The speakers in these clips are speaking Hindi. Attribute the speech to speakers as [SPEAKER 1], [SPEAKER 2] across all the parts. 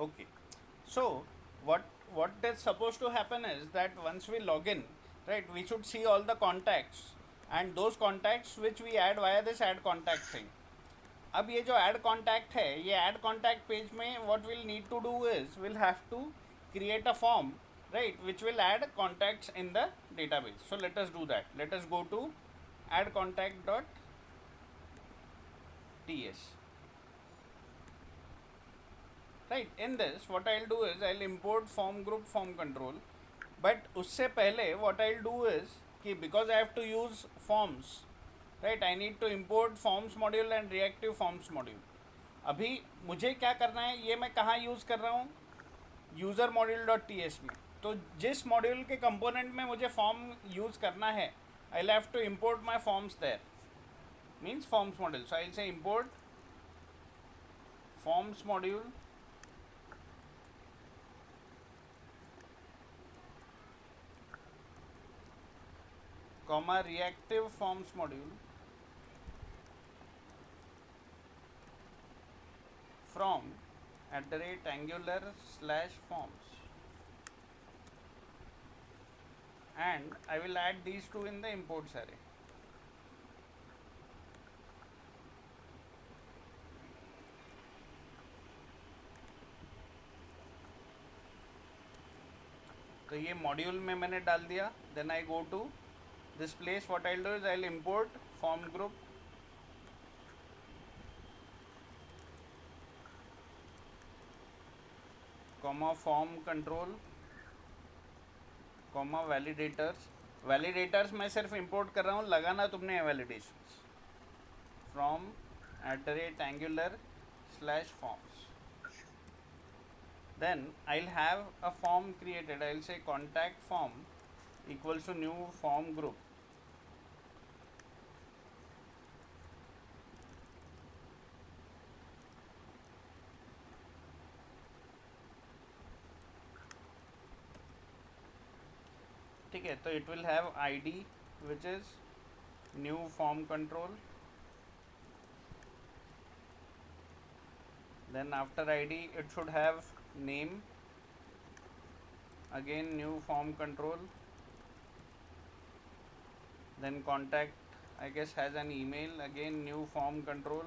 [SPEAKER 1] Okay. So what is supposed to happen is that once we log in, right, we should see all the contacts and those contacts which we add via this add contact thing. अब ये जो ऐड कॉन्टैक्ट है, ये ऐड कॉन्टैक्ट पेज में what will need to do is will have to create a form, right, which will add contacts in the database. So let us do that. Let us go to add contact dot ts. Right, in this what I'll do is I'll import form group form control, but उससे पहले what I'll do is कि because I have to use forms, right, I need to import forms module and reactive forms module. अभी मुझे क्या करना है, ये मैं कहाँ यूज़ कर रहा हूँ, user module dot T S में. तो जिस मॉड्यूल के कंपोनेंट में मुझे फॉर्म यूज़ करना है, I have to import my forms there, means forms module. So I say import forms module comma reactive forms module from @angular/forms, and I will add these two in the imports array. तो ये मॉड्यूल में मैंने डाल दिया. Then I go to this place. What I'll do is I'll import form group comma form control comma validators. validators मैं सिर्फ import कर रहा हूँ, लगाना तुमने validations from @angular/forms. Then I'll have a form created. I'll say contact form equals to new form group. ठीक है, तो it will have id which is new form control. Then after id it should have name, again new form control. Then contact I guess has an email, again new form control.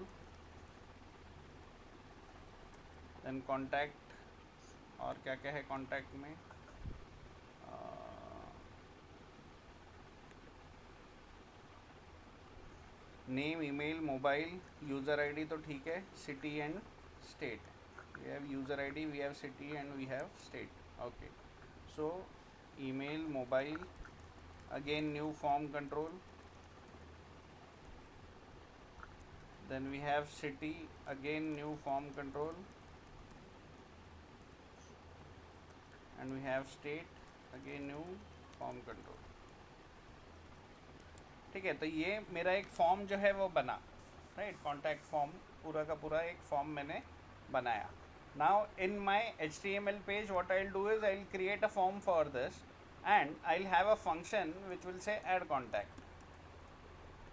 [SPEAKER 1] Then contact और क्या क्या है contact में, name, email, mobile, user ID तो ठीक है, city and state. We have user ID, we have city and we have state. Okay, so email, mobile, again new form control. Then we have city, again new form control, and we have state, again new form control. ठीक है, तो ये मेरा एक फॉर्म जो है वो बना, राइट, कॉन्टैक्ट फॉर्म, पूरा का पूरा एक फॉर्म मैंने बनाया. Now in my HTML page what I will do is I will create a form for this and I will have a function which will say add contact.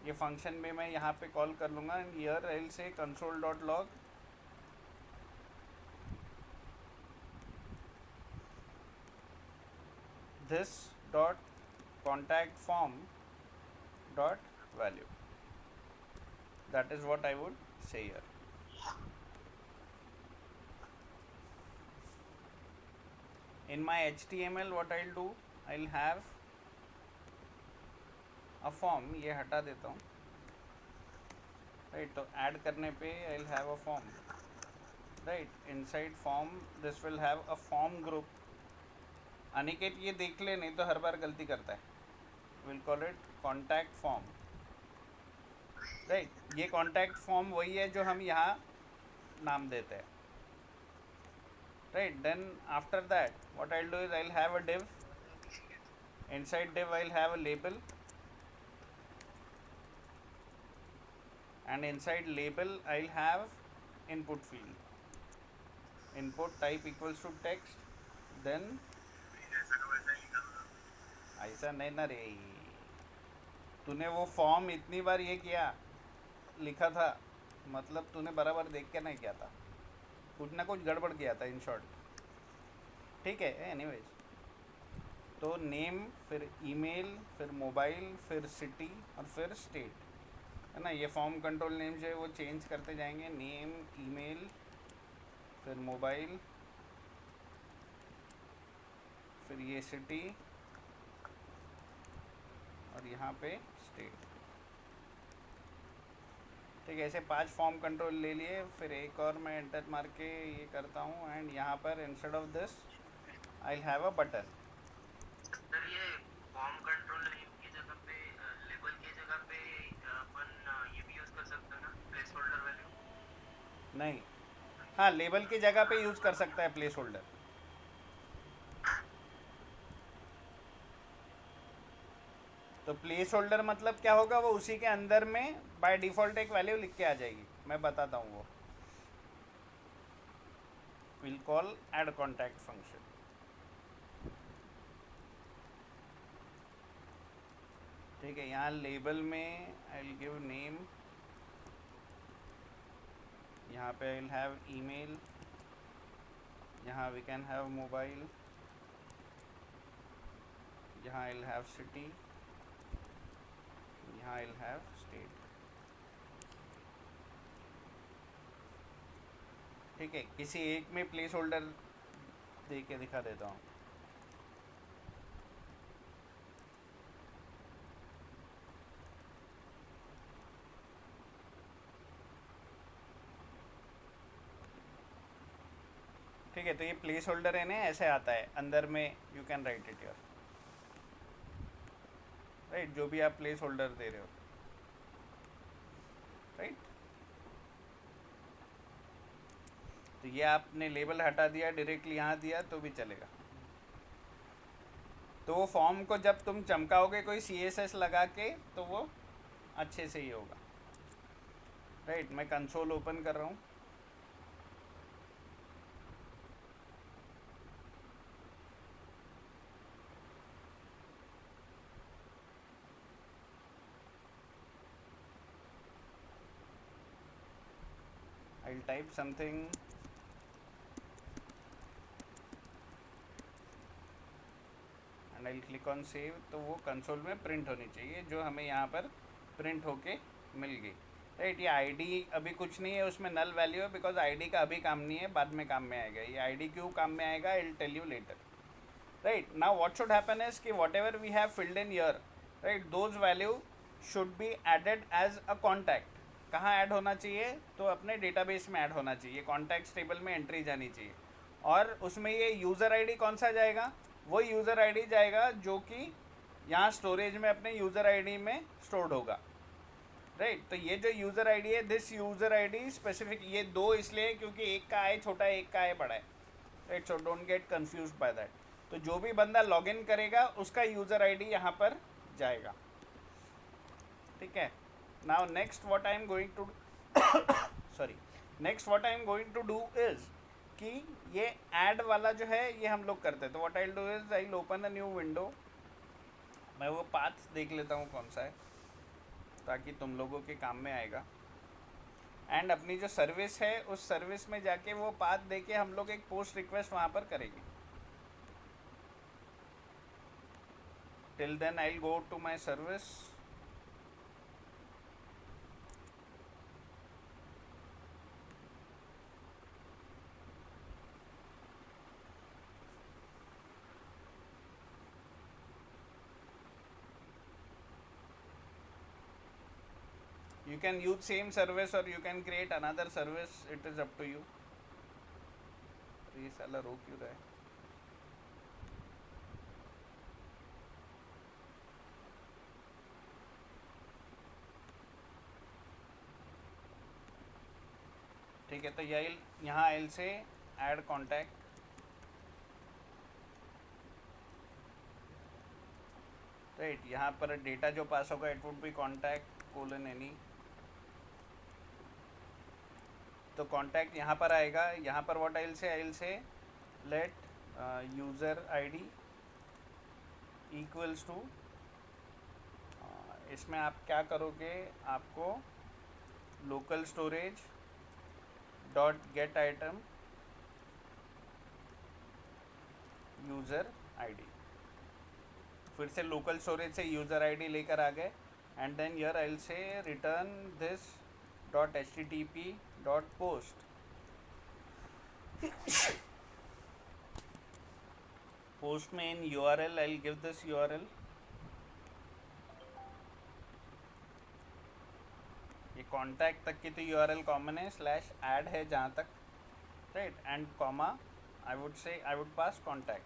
[SPEAKER 1] ये फंक्शन भी मैं यहाँ पे कॉल कर लूँगा एंड हियर आई विल से console.log this dot contact form dot value. That is what I would say here. In my HTML what I'll do, I'll have a form. ये हटा देता हूँ, राइट, तो ऐड करने पे I'll have a form, right. Inside form this will have a form group. Aniket ये देख ले, नहीं तो हर बार गलती करता है. We'll call it contact form, right. ये कॉन्टैक्ट फॉर्म वही है जो हम यहाँ नाम देते हैं, right. Then after that what I will do is I will have a div. inside div I will have a label, and inside label I will have input field. Input type equals to text. Then ऐसा नहीं ना रे, तूने वो फॉर्म इतनी बार ये किया लिखा था, मतलब तूने बराबर देख के नहीं किया था. कुछ ना कुछ गड़बड़ किया था इन शॉर्ट, ठीक है। एनीवेज, तो नेम, फिर ईमेल, फिर मोबाइल, फिर सिटी और फिर स्टेट, है ना। ये फॉर्म कंट्रोल नेम जो है वो चेंज करते जाएंगे, नेम, ईमेल, फिर मोबाइल, फिर ये सिटी और यहाँ पे स्टेट, ठीक है। ऐसे 5 फॉर्म कंट्रोल ले लिए। फिर एक और मैं एंटर मार के ये करता हूँ, एंड यहाँ पर instead of this I will have a button.
[SPEAKER 2] Sir ये फॉर्म कंट्रोल नेम की जगह पे लेबल की जगह पे अपन ये भी यूज कर सकते हैं ना, प्लेस होल्डर वैल्यू।
[SPEAKER 1] नहीं, हाँ, लेबल की जगह पे यूज़ कर सकता है प्लेस होल्डर। तो प्लेस होल्डर मतलब क्या होगा, वो उसी के अंदर में बाय डिफ़ॉल्ट एक वैल्यू लिख के आ जाएगी। मैं बताता हूँ वो। Will call add contact function, ठीक है। यहाँ लेबल में आई विल गिव नेम, यहाँ पे आई विल हैव ईमेल, यहाँ वी कैन हैव मोबाइल, यहाँ आई विल हैव सिटी, यहाँ आई विल हैव स्टेट, ठीक है। किसी एक में प्लेस होल्डर दे के दिखा देता हूँ। ठीक है, तो ये प्लेस होल्डर है ना, ऐसे आता है अंदर में, you can write it your, right, जो भी आप प्लेस होल्डर दे रहे हो, राइट। तो ये आपने लेबल हटा दिया, डायरेक्टली यहाँ दिया तो भी चलेगा। तो वो फॉर्म को जब तुम चमकाओगे कोई CSS लगा के, तो वो अच्छे से ही होगा, राइट। मैं कंसोल ओपन कर रहा हूँ। I will type something, and I will click on save. तो वो कंसोल में प्रिंट होनी चाहिए, जो हमें यहाँ पर प्रिंट होके मिल गई, राइट। ये आईडी अभी कुछ नहीं है, उसमें नल वैल्यू है, बिकॉज आईडी का अभी काम नहीं है, बाद में काम में आएगा। ये आईडी क्यों काम में आएगा, I will tell you later, right. Now what should happen is कि whatever we have filled in here, right, those value should be added as a contact. कहाँ ऐड होना चाहिए, तो अपने डेटाबेस में ऐड होना चाहिए, कॉन्टैक्ट्स टेबल में एंट्री जानी चाहिए। और उसमें ये यूज़र आईडी कौन सा जाएगा, वो यूज़र आईडी जाएगा जो कि यहाँ स्टोरेज में अपने यूज़र आईडी में स्टोर्ड होगा, राइट। तो ये जो यूज़र आईडी है, दिस यूज़र आईडी स्पेसिफिक, ये दो इसलिए क्योंकि एक का आई छोटा है, एक का आई बड़ा है, right. So don't get confuse by that. तो जो भी बंदा लॉगिन करेगा उसका यूज़र आईडी यहाँ पर जाएगा, ठीक है। Now next what I am going to sorry, next what I am going to do is कि ये ऐड वाला जो है ये हम लोग करते हैं। तो what I will do is I will open a new window. मैं वो पाथ देख लेता हूँ कौन सा है, ताकि तुम लोगों के काम में आएगा। एंड अपनी जो सर्विस है उस सर्विस में जाके वो पाथ दे के हम लोग एक पोस्ट रिक्वेस्ट वहाँ पर करेंगे। Till then I will go to my service, you can use same service or you can create another service, it is up to you। ये साला रो क्यों रहा है। ठीक है, तो यही यहाँ एल से ऐड कॉन्टैक्ट, राइट। यहाँ पर डेटा जो पास होगा it would be contact colon any. तो कॉन्टैक्ट यहाँ पर आएगा, यहाँ पर what I will say let user ID equals to, इसमें आप क्या करोगे, आपको local storage dot get item user ID, फिर से लोकल स्टोरेज से यूज़र आईडी लेकर आ गए and then yeah I will say return this dot H T T P dot post post में in U R L I will give this you R L, ये कॉन्टैक्ट तक की तो यू आर एल कॉमन है, स्लैश ऐड है जहाँ तक, right, and comma I would pass contact,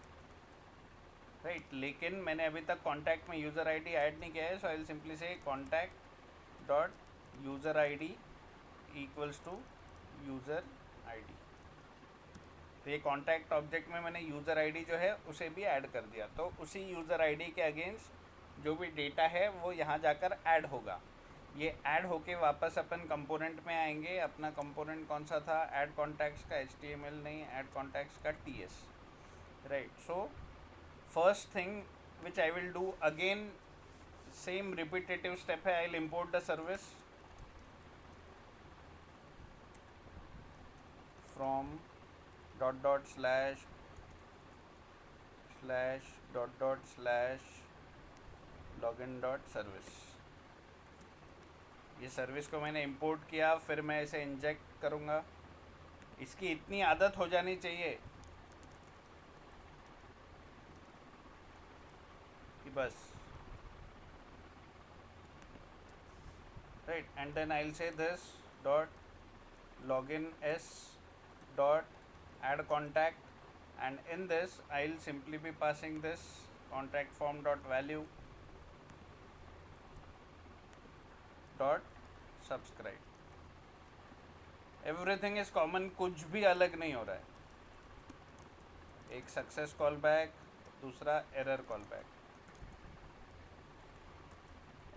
[SPEAKER 1] right, लेकिन मैंने अभी तक कॉन्टैक्ट में यूज़र आईडी ऐड नहीं किया है, so I will simply say contact dot user ID equals to user ID. तो ये कॉन्टैक्ट ऑब्जेक्ट में मैंने यूज़र आईडी जो है उसे भी ऐड कर दिया, तो उसी यूज़र आईडी के अगेंस्ट जो भी डेटा है वो यहाँ जाकर ऐड होगा। ये ऐड होके वापस अपन कंपोनेंट में आएंगे। अपना कंपोनेंट कौन सा था, ऐड कॉन्टैक्ट्स का HTML नहीं, ऐड कॉन्टैक्ट्स का TS, right. So first thing which I will do, again same repetitive step है, I will import the service from dot dot slash slash dot dot slash login dot service। ये सर्विस को मैंने इंपोर्ट किया, फिर मैं इसे इंजेक्ट करूँगा। इसकी इतनी आदत हो जानी चाहिए कि बस, right, and then I'll say this dot login s dot add contact, and in this I'll simply be passing this contact form dot value dot subscribe। Everything is common, कुछ भी अलग नहीं हो रहा है। एक सक्सेस कॉल बैक, दूसरा एरर कॉल बैक।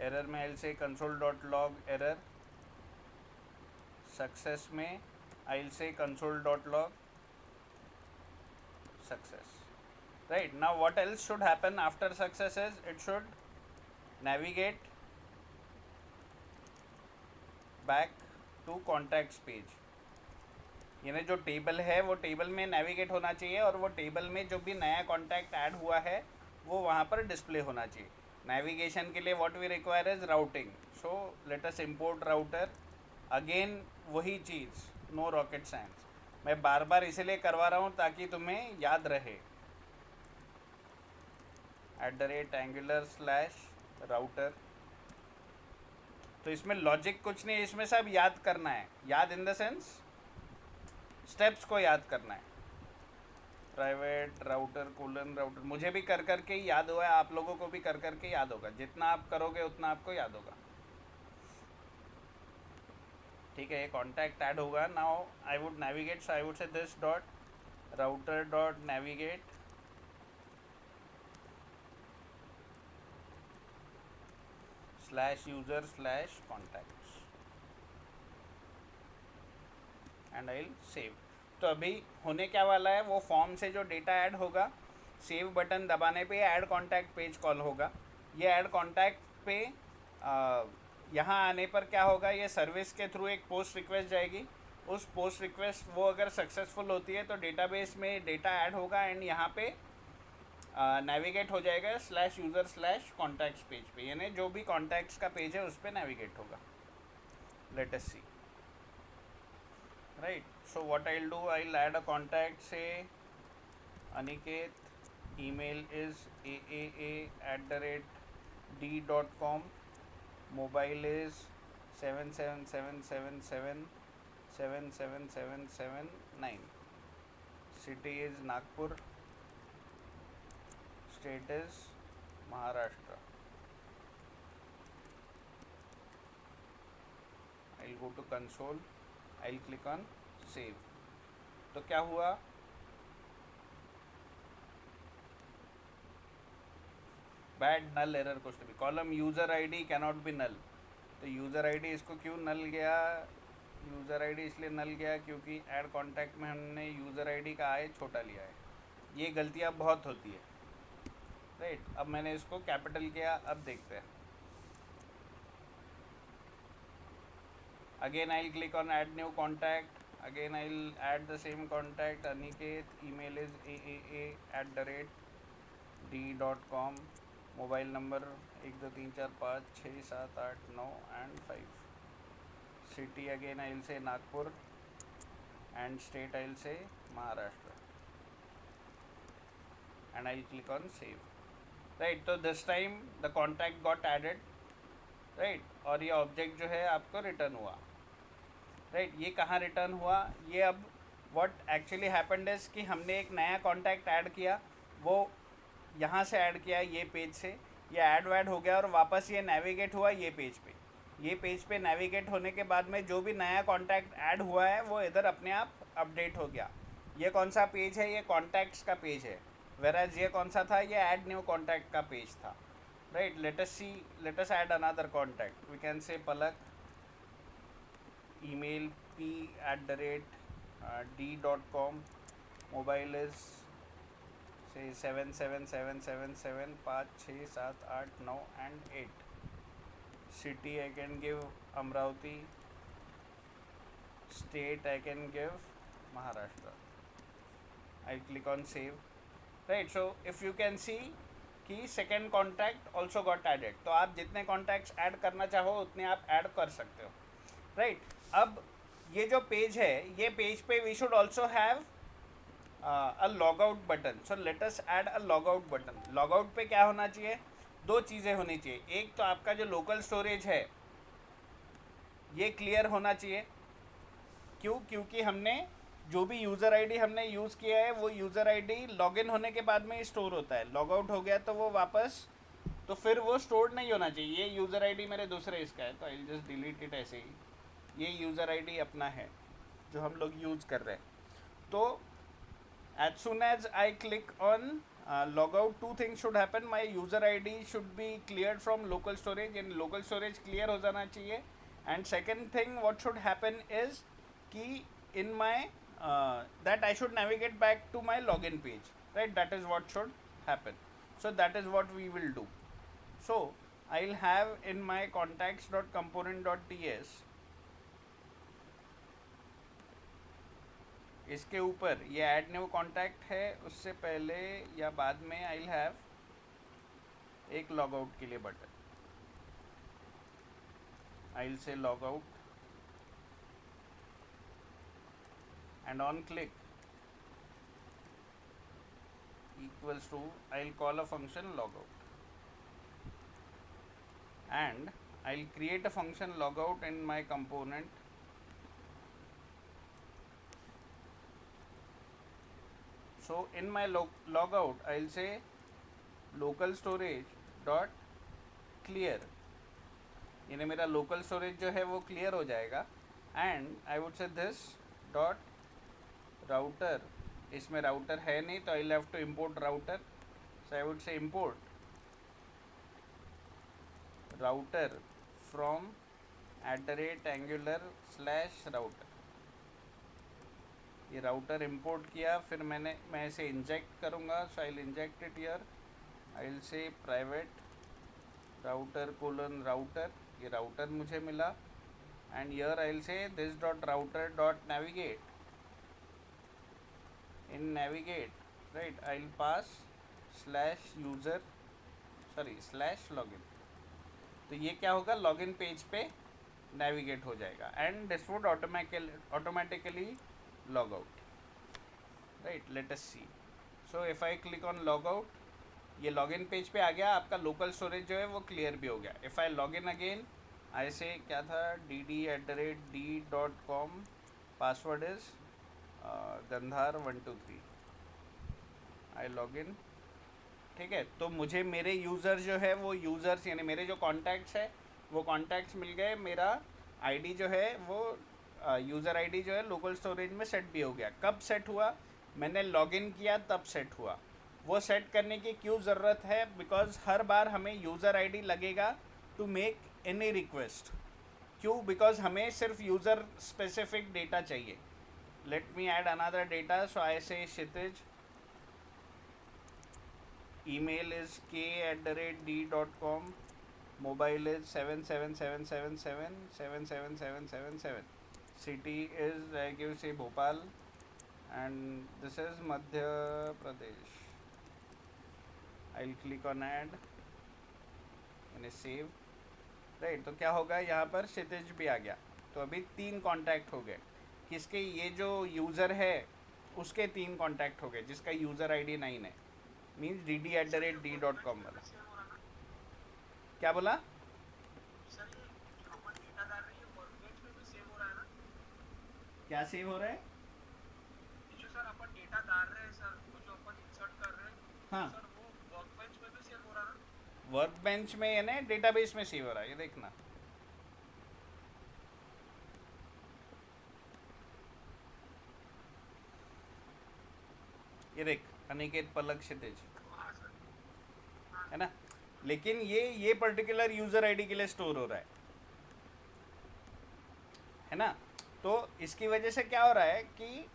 [SPEAKER 1] एरर में आई से console dot log error, success में आई से console dot log success, right. Now what else should happen after success is it should navigate back to contacts page. यानी जो टेबल है वो टेबल में नेविगेट होना चाहिए, और वो टेबल में जो भी नया कॉन्टैक्ट ऐड हुआ है वो वहाँ पर डिस्प्ले होना चाहिए। नेविगेशन के लिए what we require is routing, so let us import router. Again वही चीज़, नो रॉकेट साइंस। मैं बार बार इसलिए करवा रहा हूँ ताकि तुम्हें याद रहे। @angular/router। तो इसमें लॉजिक कुछ नहीं, इसमें सब याद करना है। याद इन द सेंस स्टेप्स को याद करना है। प्राइवेट राउटर कोलन राउटर, मुझे भी कर करके ही याद हुआ है, आप लोगों को भी कर करके याद होगा। जितना आप करोगे उतना आपको याद होगा, ठीक है। ये कॉन्टैक्ट ऐड होगा। Now I would navigate, so I would say this dot router dot navigate /user/contacts and I will save. तो अभी होने क्या वाला है, वो फॉर्म से जो डेटा ऐड होगा, सेव बटन दबाने पे ऐड कॉन्टैक्ट पेज कॉल होगा। ये ऐड कॉन्टैक्ट पे यहाँ आने पर क्या होगा, ये सर्विस के थ्रू एक पोस्ट रिक्वेस्ट जाएगी। उस पोस्ट रिक्वेस्ट वो अगर सक्सेसफुल होती है तो डेटाबेस में डेटा ऐड होगा एंड यहाँ पे नेविगेट हो जाएगा /user/contacts पेज पे, यानी जो भी कॉन्टैक्ट्स का पेज है उस पर नेविगेट होगा। Let us see, right. So what I will do, I will add a contact, say Aniket, email is aaa@d.com, mobile is 7777777779, city is Nagpur, state is Maharashtra. I will go to console, I will click on save. तो क्या हुआ, बैड नल एरर कुछ भी, column user ID cannot be null. तो यूज़र आईडी इसको क्यों नल गया, यूज़र आईडी इसलिए नल गया क्योंकि ऐड कॉन्टैक्ट में हमने यूज़र आईडी का आई छोटा लिया है। ये गलतियाँ बहुत होती है, राइट। अब मैंने इसको कैपिटल किया, अब देखते हैं। Again I will click on add new contact, Again I'll add the same contact Aniket. Email is aaa@d.com. Mobile number 12345678 9 and 5. City again I'll say Nagpur, and state I'll say Maharashtra, and I'll click on save. Right, so this time the contact got added, right, और ये ऑब्जेक्ट जो है आपको रिटर्न हुआ, राइट. ये कहाँ रिटर्न हुआ, ये अब व्हाट एक्चुअली हैपेंड इज कि हमने एक नया कॉन्टैक्ट ऐड किया, वो यहाँ से ऐड किया ये पेज से, ये ऐड वैड हो गया और वापस ये नेविगेट हुआ ये पेज पे. ये पेज पे नेविगेट होने के बाद में जो भी नया कॉन्टैक्ट ऐड हुआ है वो इधर अपने आप अपडेट हो गया. ये कौन सा पेज है, ये कॉन्टैक्ट्स का पेज है, वेराज ये कौन सा था, ये ऐड न्यू कॉन्टैक्ट का पेज था, right. Let us add another contact. We can say Palak. email p@d.com. mobile is say 77777 5 6 7 8 9 and 8. City I can give Amravati. State I can give Maharashtra. I click on save, right. So if you can see कि second contact also got added. तो आप जितने contacts add करना चाहो उतने आप add कर सकते हो, राइट. अब ये जो पेज है, ये पेज पे we should also have a log out button. So let us add a log out button. Log out पे क्या होना चाहिए, दो चीज़ें होनी चाहिए. एक तो आपका जो लोकल स्टोरेज है ये क्लियर होना चाहिए. क्यों, क्योंकि हमने जो भी यूज़र आईडी हमने यूज़ किया है वो यूज़र आईडी लॉगिन होने के बाद में ही स्टोर होता है. लॉग आउट हो गया तो वो वापस, तो फिर वो स्टोर नहीं होना चाहिए. ये यूज़र आईडी मेरे दूसरे इसका है तो आई जस्ट डिलीट इट ऐसे ही. ये यूज़र आईडी अपना है जो हम लोग यूज़ कर रहे हैं. तो as soon as I click on log out, two things should happen. My user ID should be clear from local storage, in local storage clear हो जाना चाहिए. And second thing what should happen is कि in my that I should navigate back to my log in page, right. That is what should happen. So that is what we will do. So I'll have in my contacts.component.ts, इसके ऊपर ये ऐड न्यू कॉन्टैक्ट है, उससे पहले या बाद में आई विल हैव एक लॉग आउट के लिए बटन. आई विल से log out and on click equals to, I'll call a function logout, and I'll create a function logout in my component. So in my logout I'll say local storage dot clear, यानी मेरा लोकल स्टोरेज जो है वो क्लियर हो जाएगा. And I would say this dot router, इसमें राउटर है नहीं तो I will have to import router. So I would say import router from @angular/router. ये राउटर इंपोर्ट किया, फिर मैं इसे इंजेक्ट करूँगा. So I will inject it here. I will say private router colon router, ये राउटर मुझे मिला. And here I will say this dot router dot navigate. in navigate, right, I'll pass /user /login. तो ये क्या होगा, लॉगिन पेज पे नेविगेट हो जाएगा and this would automatically log out, right. Let us see. So if I click on log out, ये लॉगिन पेज पे आ गया. आपका लोकल स्टोरेज जो है वो क्लियर भी हो गया. If I log in again, ऐसे क्या था, dd@d.com, password is Gandhar 123. I log in, ठीक है. तो मुझे मेरे यूज़र जो है वो यूज़र्स यानी मेरे जो कॉन्टैक्ट्स है वो कॉन्टैक्ट्स मिल गए. मेरा आईडी जो है वो यूज़र आईडी जो है लोकल स्टोरेज में सेट भी हो गया. कब सेट हुआ, मैंने लॉगिन किया तब सेट हुआ. वो सेट करने की क्यों ज़रूरत है, बिकॉज हर बार हमें यूज़र आईडी लगेगा टू मेक एनी रिक्वेस्ट. क्यों, बिकॉज हमें सिर्फ यूज़र स्पेसिफिक डेटा चाहिए. Let me add another data. So I say Kshitij, email is k@d.com, mobile is 77777 77777. city is I give say Bhopal and this is Madhya Pradesh. I'll click on add and save. Right तो क्या होगा यहाँ पर क्षितिज भी आ गया. तो अभी 3 कांटेक्ट हो गए. किसके? ये जो यूज़र है उसके 3 कांटेक्ट हो गए जिसका यूज़र आईडी 9 है. मीन्स dd@d.com वाला.
[SPEAKER 2] सेव हो रहा ना
[SPEAKER 1] क्या बोला?
[SPEAKER 2] सर, ये जो अपन डेटा डाल रहे हैं वर्कबेंच में भी सेव हो रहा है ना?
[SPEAKER 1] क्या सेव हो रहा है?
[SPEAKER 2] ये जो सर अपन डेटा डाल रहे हैं सर, वो जो अपन इंसर्ट कर रहे हैं,
[SPEAKER 1] हाँ,
[SPEAKER 2] सर वो वर्कबेंच में भी सेव हो रहा है ना?
[SPEAKER 1] वर्क बेंच में यानी डेटाबेस में सेव हो रहा है. ये देखना. ये देख, अनिकेत पलक क्षितिज
[SPEAKER 2] हाँ सर,
[SPEAKER 1] है ना. लेकिन ये पर्टिकुलर यूज़र आईडी के लिए स्टोर हो रहा है ना. तो इसकी वजह से क्या हो रहा है कि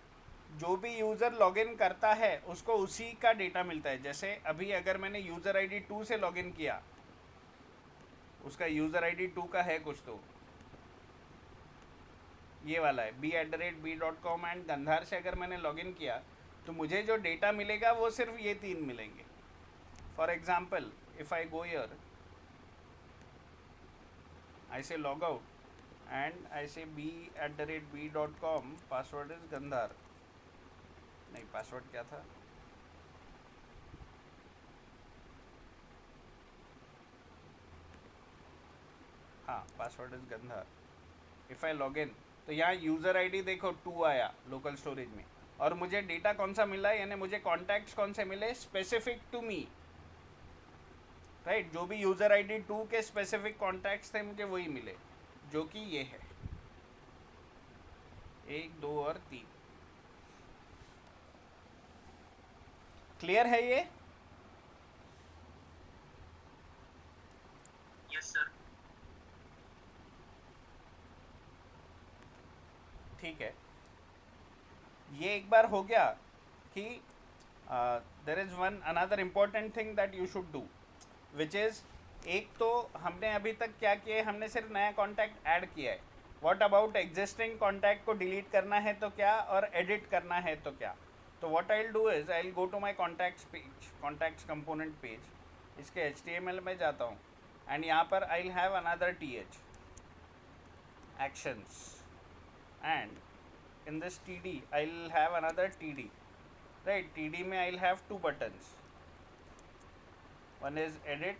[SPEAKER 1] जो भी यूज़र लॉगिन करता है उसको उसी का डेटा मिलता है. जैसे अभी अगर मैंने यूज़र आईडी 2 से लॉगिन किया, उसका यूज़र आईडी 2 का है कुछ, तो ये वाला है b@b.com एंड गंधार से अगर मैंने लॉगिन किया तो मुझे जो डेटा मिलेगा वो सिर्फ ये 3 मिलेंगे. For example if I go here, I say log out and I से b@b.com, पासवर्ड इज गंधार. नहीं, पासवर्ड क्या था? हाँ, password is Gandhar. If I log in तो यहाँ यूज़र आईडी देखो 2 आया लोकल स्टोरेज में. और मुझे डेटा कौन सा मिला, यानी मुझे कॉन्टैक्ट्स कौन से मिले? Specific to me. राइट, जो भी यूज़र आईडी 2 के स्पेसिफिक कॉन्टैक्ट्स थे मुझे वही मिले, जो कि ये है 1, 2 और 3. क्लियर है ये?
[SPEAKER 2] Yes sir.
[SPEAKER 1] ठीक है. ये एक बार हो गया कि there is one another important thing that you should do, which is, एक तो हमने अभी तक क्या किया है, हमने सिर्फ नया कॉन्टैक्ट ऐड किया है. व्हाट अबाउट एग्जिस्टिंग कॉन्टैक्ट को डिलीट करना है तो क्या, और एडिट करना है तो क्या? तो what I will do is I will go to my contacts page, contacts component page. इसके HTML में जाता हूँ एंड यहाँ पर I will have another TH actions, and in this TD I'll have another TD. Right, TD में I'll have 2 buttons. One is edit,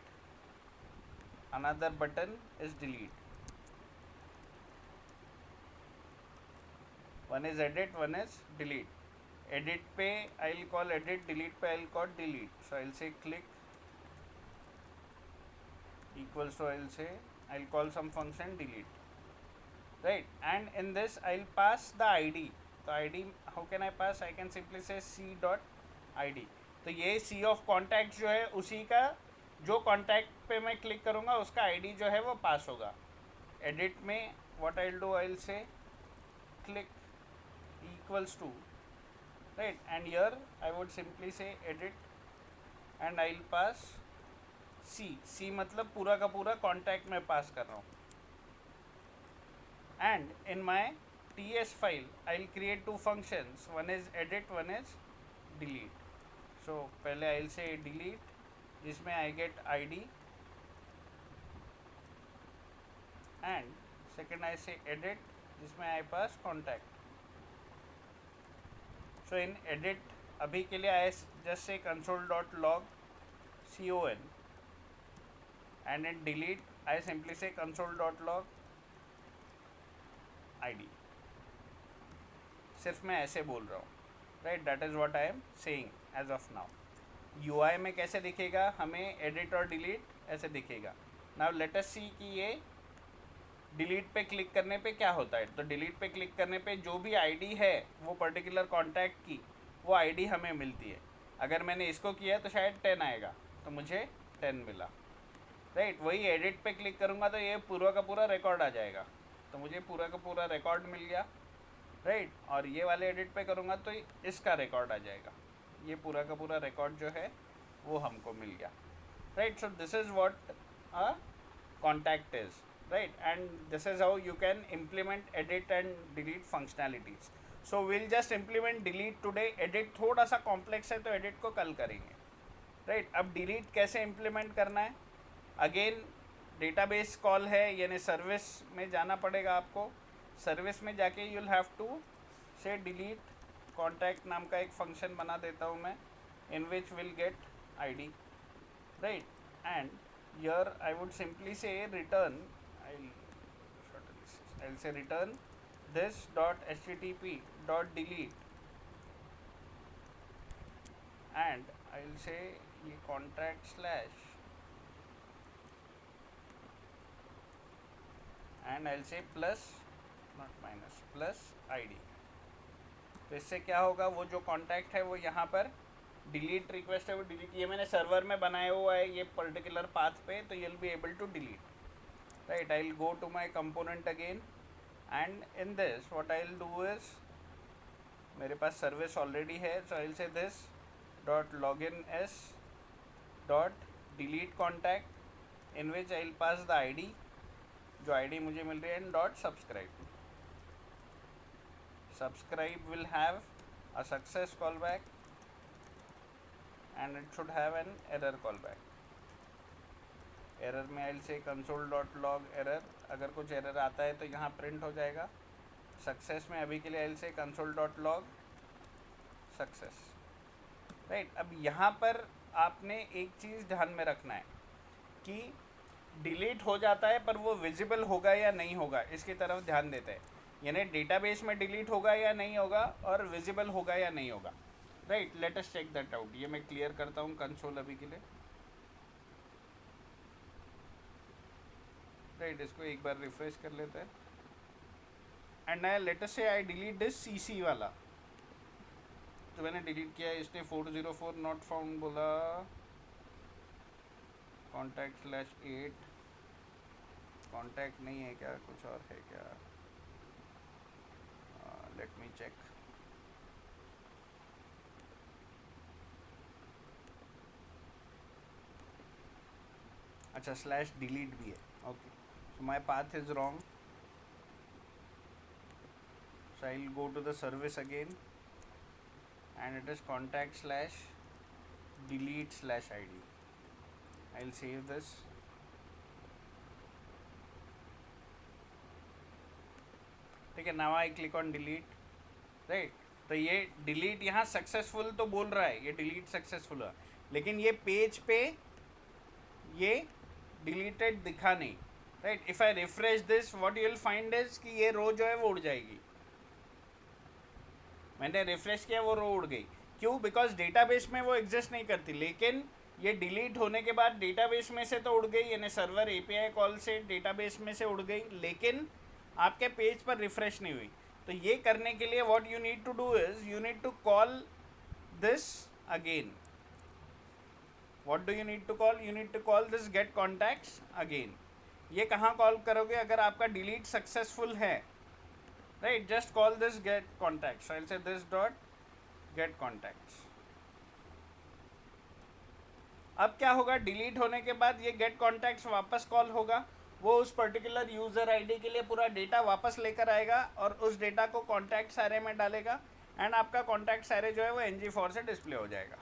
[SPEAKER 1] another button is delete. One is edit, one is delete. Edit पे I'll call edit, delete पे I'll call delete. So I'll say click equals to I'll call some function delete. Right, and in this I'll pass the ID. तो ID how can I pass? I can simply say c.id. तो ये C of contact जो है उसी का, जो कॉन्टैक्ट पे मैं क्लिक करूँगा उसका ID जो है वो पास होगा. एडिट में what I'll do, I'll say click equals to, right, and here I would simply say edit and I'll pass C मतलब पूरा का पूरा कॉन्टैक्ट में पास कर रहा हूँ. And in my TS file I'll create 2 functions, one is edit, one is delete. So पहले I'll say delete जिसमें I get ID, and second I say edit जिसमें I pass contact. So in edit अभी के लिए I just say console.log con, and in delete I simply say console.log ID. सिर्फ मैं ऐसे बोल रहा हूँ. Right, that is what I am saying as of now. UI में कैसे दिखेगा? हमें एडिट और डिलीट ऐसे दिखेगा. नाउ लेट अस सी कि ये डिलीट पे क्लिक करने पे क्या होता है. तो डिलीट पे क्लिक करने पे जो भी ID है वो पर्टिकुलर कॉन्टैक्ट की, वो ID हमें मिलती है. अगर मैंने इसको किया तो शायद 10 आएगा, तो मुझे 10 मिला. राइट, वही एडिट पे क्लिक करूँगा तो ये पूरा का पूरा रिकॉर्ड आ जाएगा, तो मुझे पूरा का पूरा रिकॉर्ड मिल गया. राइट, और ये वाले एडिट पे करूँगा तो इसका रिकॉर्ड आ जाएगा. ये पूरा का पूरा रिकॉर्ड जो है वो हमको मिल गया. Right, so this is what a contact is. right? And this is how you can implement edit and delete functionalities. So we'll just implement delete today. edit थोड़ा सा complex है तो edit को कल करेंगे, right? अब delete कैसे implement करना है, अगेन डेटाबेस कॉल है, यानी सर्विस में जाना पड़ेगा आपको. सर्विस में जाके you'll have to say delete contact नाम का एक फंक्शन बना देता हूँ मैं, in which will get ID, right? And here I would simply say return, I'll say return this dot http dot delete, and I'll say ये contract slash, and I'll say plus not minus plus id. तो इससे क्या होगा, वो जो कॉन्टैक्ट है वो यहाँ पर डिलीट रिक्वेस्ट है वो डिलीट, ये मैंने सर्वर में बनाया हुआ है ये पर्टिकुलर पाथ पे, तो you will be able to delete, right? I will go to my component again, and in this what I will do is, मेरे पास सर्विस ऑलरेडी है, so I will say this dot log in S dot delete contact, in which I will pass the ID, जो आईडी मुझे मिल रही है, and dot subscribe. Subscribe will have a success callback and it should have an error callback. Error में I'll say console.log error, अगर कुछ error आता है तो यहाँ print हो जाएगा. Success में अभी के लिए I'll say console.log success, right? अब यहाँ पर आपने एक चीज़ ध्यान में रखना है कि डिलीट हो जाता है पर वो विजिबल होगा या नहीं होगा, इसकी तरफ ध्यान देते हैं. यानी डेटाबेस में डिलीट होगा या नहीं होगा और विजिबल होगा या नहीं होगा, right? Let us check that out. ये मैं क्लियर करता हूँ कंसोल अभी के लिए, राइट? इसको एक बार रिफ्रेश कर लेते हैं. एंड नाउ लेट अस से आई डिलीट दिस सीसी वाला, तो मैंने डिलीट किया, इसने 404 नॉट फाउंड बोला, कॉन्टैक्ट /8 कॉन्टैक्ट नहीं है क्या, कुछ और है क्या? Let me check. अच्छा /delete भी है, okay. So my path is wrong. So I'll go to the service again, and it is contact /delete /id. I'll save this. ठीक है, now I click on delete, right? तो ये डिलीट यहाँ सक्सेसफुल तो बोल रहा है, ये डिलीट सक्सेसफुल है, लेकिन ये पेज पे ये डिलीटेड दिखा नहीं, right? If I refresh this what you will find is कि ये रो जो है वो उड़ जाएगी. मैंने रिफ्रेश किया, वो रो उड़ गई. क्यों? बिकॉज डेटाबेस में वो एग्जिस्ट नहीं करती, लेकिन ये डिलीट होने के बाद डेटाबेस में से तो उड़ गई, यानी सर्वर एपीआई कॉल से डेटाबेस में से उड़ गई, लेकिन आपके पेज पर रिफ्रेश नहीं हुई. तो ये करने के लिए what you need to do is you need to call this again. What do you need to call? You need to call this get contacts again. ये कहाँ कॉल करोगे अगर आपका डिलीट सक्सेसफुल है, right? Just call this get contacts. I will say this dot get contacts. अब क्या होगा, डिलीट होने के बाद ये गेट कॉन्टैक्ट्स वापस कॉल होगा, वो उस पर्टिकुलर यूज़र आईडी के लिए पूरा डेटा वापस लेकर आएगा और उस डेटा को कॉन्टैक्ट्स एरे में डालेगा, एंड आपका कॉन्टैक्ट्स एरे जो है वो ng4 से डिस्प्ले हो जाएगा,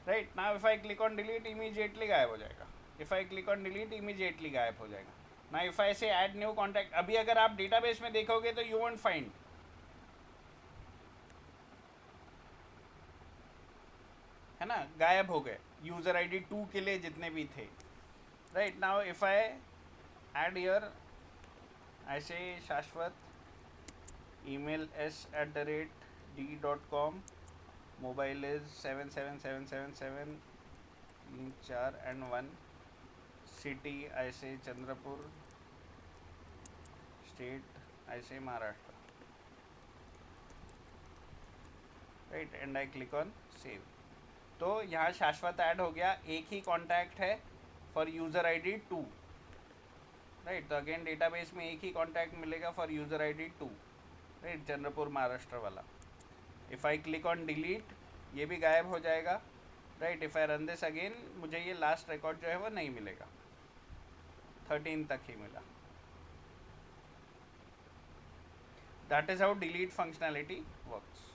[SPEAKER 1] right? Now if I click on delete, immediately गायब हो जाएगा. If I click on delete, immediately गायब हो जाएगा. नाउ इफ़ आई से ऐड न्यू कॉन्टैक्ट, अभी अगर आप डेटाबेस में देखोगे तो यू वोंट फाइंड, है ना, गायब हो गए यूज़र आईडी 2 के लिए जितने भी थे, right? Now if I add here, I say Shashwat, email s@d.com, mobile is 77777, link 4 and 1, city I say Chandrapur, state I say Maharashtra, right? And I click on save. तो यहाँ शाश्वत ऐड हो गया, एक ही कॉन्टैक्ट है for user I D 2, right? तो अगेन डेटाबेस में एक ही कॉन्टैक्ट मिलेगा for user I D 2, right? Chandrapur Maharashtra वाला. If I click on delete, ये भी गायब हो जाएगा, right? If I run this again, मुझे ये लास्ट रिकॉर्ड जो है वो नहीं मिलेगा. 13 तक ही मिला. That is how delete functionality works.